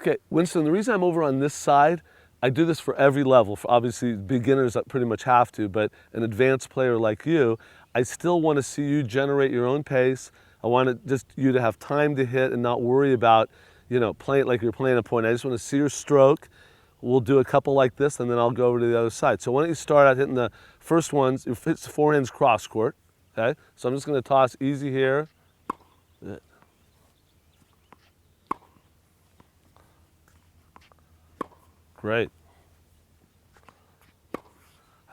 Okay, Winston, the reason I'm over on this side, I do this for every level. For obviously, beginners pretty much have to, but an advanced player like you, I still want to see you generate your own pace. I want you to have time to hit and not worry about, playing like you're playing a point. I just want to see your stroke. We'll do a couple like this, and then I'll go over to the other side. So why don't you start out hitting the first ones. It's forehands cross court, okay? So I'm just going to toss easy here. Great.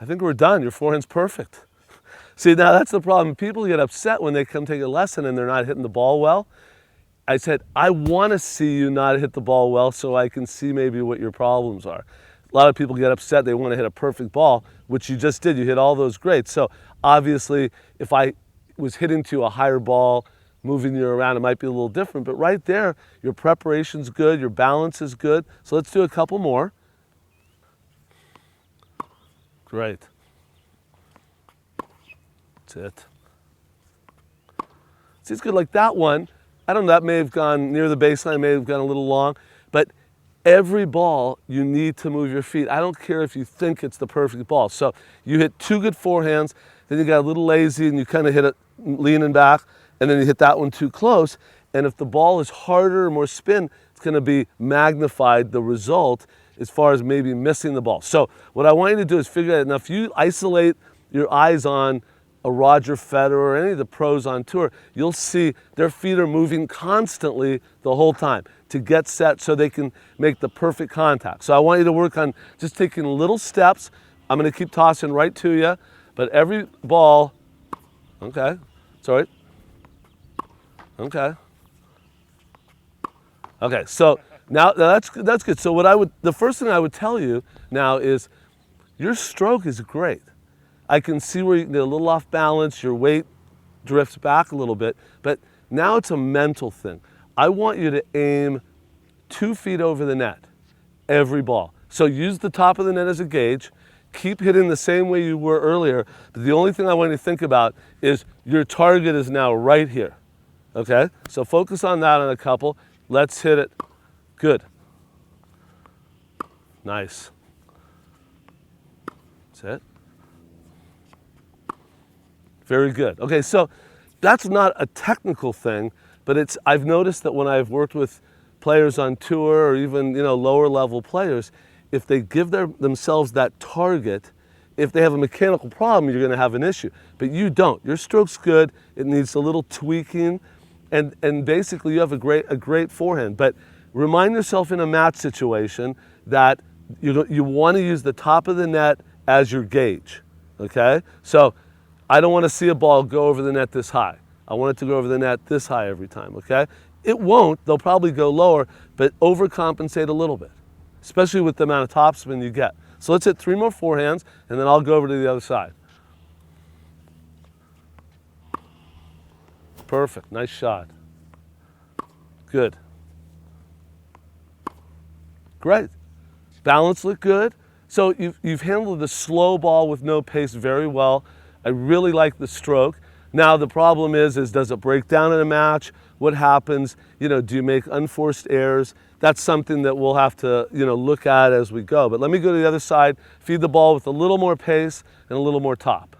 I think we're done. Your forehand's perfect. See, now that's the problem. People get upset when they come take a lesson and they're not hitting the ball well. I said, I want to see you not hit the ball well so I can see maybe what your problems are. A lot of people get upset. They want to hit a perfect ball, which you just did. You hit all those great. So obviously, if I was hitting to a higher ball, moving you around, it might be a little different. But right there, your preparation's good. Your balance is good. So let's do a couple more. Great. That's it. See, it's good like that one. I don't know, that may have gone near the baseline, may have gone a little long, but every ball, you need to move your feet. I don't care if you think it's the perfect ball. So you hit two good forehands, then you got a little lazy and you kind of hit it leaning back, and then you hit that one too close. And if the ball is harder or more spin, it's going to be magnified, the result, as far as maybe missing the ball. So what I want you to do is figure out, now if you isolate your eyes on a Roger Federer or any of the pros on tour, you'll see their feet are moving constantly the whole time to get set so they can make the perfect contact. So I want you to work on just taking little steps. I'm going to keep tossing right to you, but every ball, okay, sorry, okay. Okay, so now that's good. So the first thing I would tell you now is your stroke is great. I can see where you get a little off balance, your weight drifts back a little bit, but now it's a mental thing. I want you to aim 2 feet over the net every ball. So use the top of the net as a gauge, keep hitting the same way you were earlier, but the only thing I want you to think about is your target is now right here, okay? So focus on that on a couple. Let's hit it. Good. Nice. That's it. Very good. Okay, so that's not a technical thing, but I've noticed that when I've worked with players on tour or even lower level players, if they give themselves that target, if they have a mechanical problem, you're going to have an issue. But you don't. Your stroke's good. It needs a little tweaking, and basically you have a great forehand. But remind yourself in a match situation that you want to use the top of the net as your gauge. Okay, so I don't want to see a ball go over the net this high. I want it to go over the net this high every time, okay? It won't. They'll probably go lower, but overcompensate a little bit, especially with the amount of topspin you get. So let's hit 3 more forehands, and then I'll go over to the other side. Perfect. Nice shot. Good. Great. Balance looked good. So you've handled the slow ball with no pace very well. I really like the stroke. Now the problem is does it break down in a match? What happens? Do you make unforced errors? That's something that we'll have to look at as we go. But let me go to the other side, feed the ball with a little more pace and a little more top.